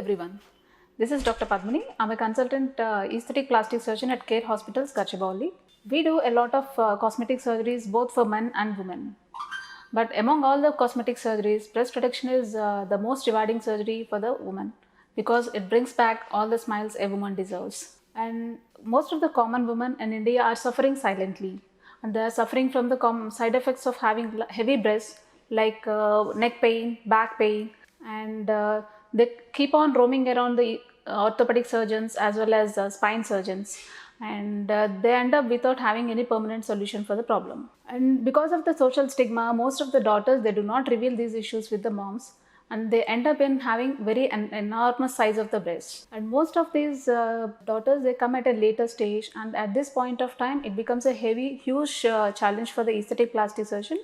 Everyone. This is Dr. Padmini. I'm a consultant aesthetic plastic surgeon at Care Hospitals, Gachibowli. We do a lot of cosmetic surgeries both for men and women. But among all the cosmetic surgeries, breast reduction is the most rewarding surgery for the woman because it brings back all the smiles a woman deserves. And most of the common women in India are suffering silently, and they are suffering from the side effects of having heavy breasts like neck pain, back pain, and they keep on roaming around the orthopedic surgeons as well as spine surgeons, and they end up without having any permanent solution for the problem. And because of the social stigma, most of the daughters, they do not reveal these issues with the moms, and they end up in having very enormous size of the breast. And most of these daughters, they come at a later stage, and at this point of time it becomes a huge challenge for the aesthetic plastic surgeon,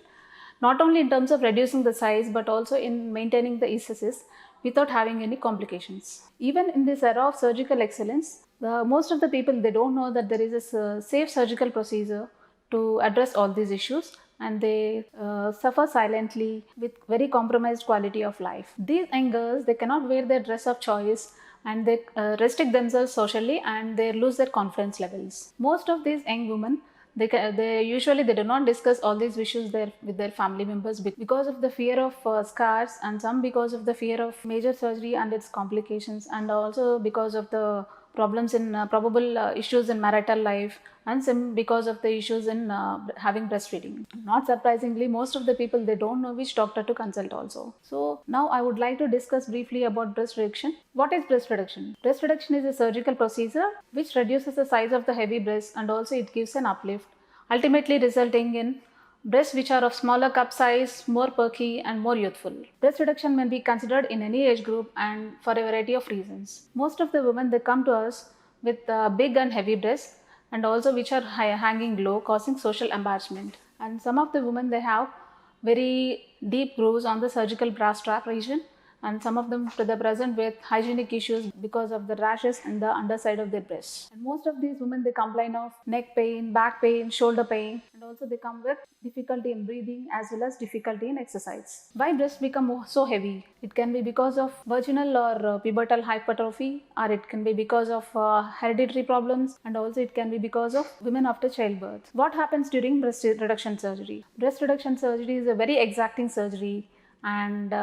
not only in terms of reducing the size but also in maintaining the aesthesis without having any complications. Even in this era of surgical excellence, most of the people, they don't know that there is a safe surgical procedure to address all these issues, and they suffer silently with very compromised quality of life. These young girls, they cannot wear their dress of choice, and they restrict themselves socially, and they lose their confidence levels. Most of these young women, they usually they do not discuss all these issues with their family members because of the fear of scars, and some because of the fear of major surgery and its complications, and also because of the problems in probable issues in marital life, and some because of the issues in having breastfeeding. Not surprisingly, most of the people, they don't know which doctor to consult also. So now I would like to discuss briefly about breast reduction. What is breast reduction? Breast reduction is a surgical procedure which reduces the size of the heavy breast, and also it gives an uplift, ultimately resulting in breasts which are of smaller cup size, more perky and more youthful. Breast reduction may be considered in any age group and for a variety of reasons. Most of the women, they come to us with big and heavy breasts, and also which are hanging low, causing social embarrassment. And some of the women, they have very deep grooves on the surgical bra strap region, and some of them to the present with hygienic issues because of the rashes in the underside of their breasts. And most of these women, they complain of neck pain, back pain, shoulder pain, and also they come with difficulty in breathing as well as difficulty in exercise. Why breasts become so heavy? It can be because of vaginal or pubertal hypertrophy, or it can be because of hereditary problems, and also it can be because of women after childbirth. What happens during breast reduction surgery? Breast reduction surgery is a very exacting surgery, and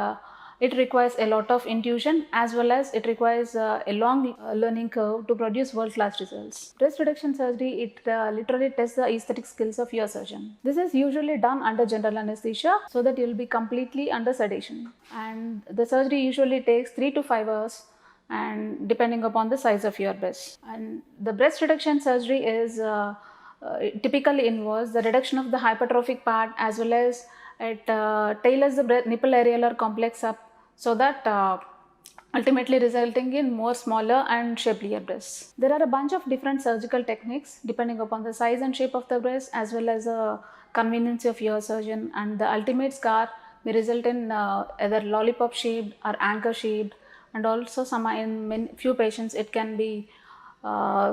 it requires a lot of intuition as well as it requires a long learning curve to produce world-class results. Breast reduction surgery, it literally tests the aesthetic skills of your surgeon. This is usually done under general anesthesia so that you will be completely under sedation. And the surgery usually takes 3 to 5 hours, and depending upon the size of your breast. And the breast reduction surgery is typically involves the reduction of the hypertrophic part, as well as it tailors the nipple areolar complex up so that ultimately resulting in more smaller and shapelier breasts. There are a bunch of different surgical techniques depending upon the size and shape of the breast, as well as the convenience of your surgeon, and the ultimate scar may result in either lollipop shaped or anchor shaped, and also in few patients it can be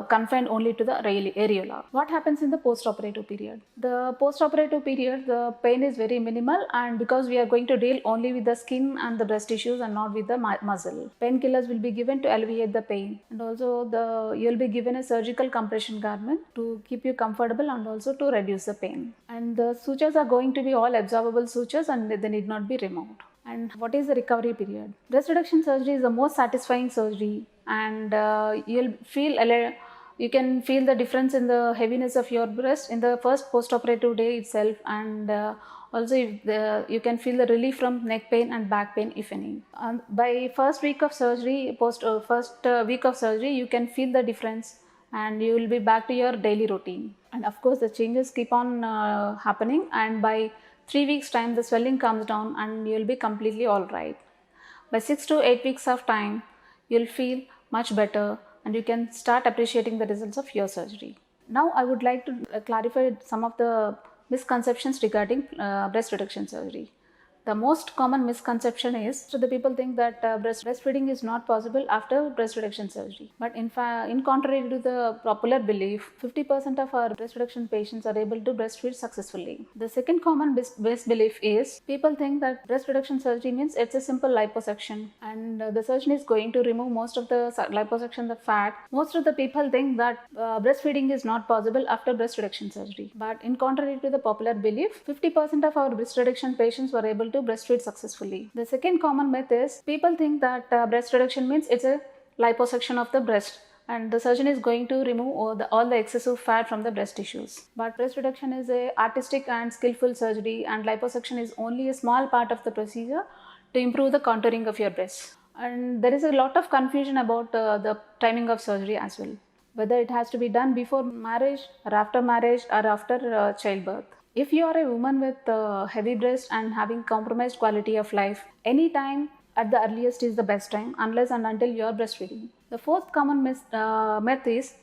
confined only to the areola. What happens in the post-operative period? The post-operative period, the pain is very minimal, and because we are going to deal only with the skin and the breast tissues and not with the muscle. Painkillers will be given to alleviate the pain, and also you will be given a surgical compression garment to keep you comfortable and also to reduce the pain. And the sutures are going to be all absorbable sutures, and they need not be removed. And what is the recovery period? Breast reduction surgery is the most satisfying surgery, and you can feel the difference in the heaviness of your breast in the first post-operative day itself, and also you can feel the relief from neck pain and back pain, if any. By first week of surgery, week of surgery, you can feel the difference, and you will be back to your daily routine. And of course, the changes keep on happening, and by 3 weeks time, the swelling comes down and you will be completely all right. By 6 to 8 weeks of time, you will feel much better, and you can start appreciating the results of your surgery. Now I would like to clarify some of the misconceptions regarding breast reduction surgery. The most common misconception is so the people think that breastfeeding is not possible after breast reduction surgery. But in contrary to the popular belief, 50% of our breast reduction patients are able to breastfeed successfully. The second common misbelief is people think that breast reduction surgery means it's a simple liposuction and the surgeon is going to remove most of the liposuction, the fat. Most of the people think that breastfeeding is not possible after breast reduction surgery. But in contrary to the popular belief, 50% of our breast reduction patients were able to breastfeed successfully. The second common myth is people think that breast reduction means it's a liposuction of the breast and the surgeon is going to remove all the excessive fat from the breast tissues. But breast reduction is a artistic and skillful surgery and liposuction is only a small part of the procedure to improve the contouring of your breasts. And there is a lot of confusion about the timing of surgery as well, whether it has to be done before marriage or after childbirth. If you are a woman with heavy breast and having compromised quality of life, any time at the earliest is the best time unless and until you are breastfeeding. The fourth common myth is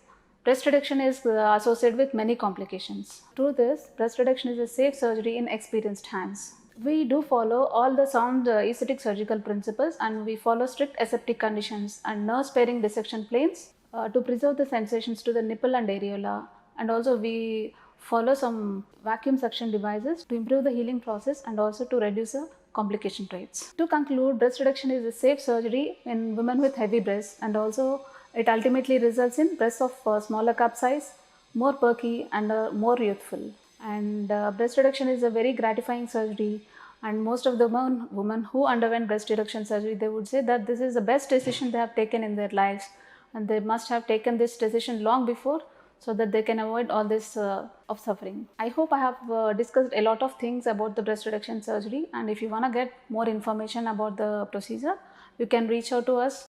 breast reduction is associated with many complications. Truth is, breast reduction is a safe surgery in experienced hands. We do follow all the sound aesthetic surgical principles and we follow strict aseptic conditions and nerve sparing dissection planes to preserve the sensations to the nipple and areola, and also we follow some vacuum suction devices to improve the healing process and also to reduce the complication rates. To conclude, breast reduction is a safe surgery in women with heavy breasts and also it ultimately results in breasts of smaller cup size, more perky and more youthful. And breast reduction is a very gratifying surgery and most of the women who underwent breast reduction surgery, they would say that this is the best decision they have taken in their lives and they must have taken this decision long before so that they can avoid all this of suffering. I hope I have discussed a lot of things about the breast reduction surgery, and if you want to get more information about the procedure, you can reach out to us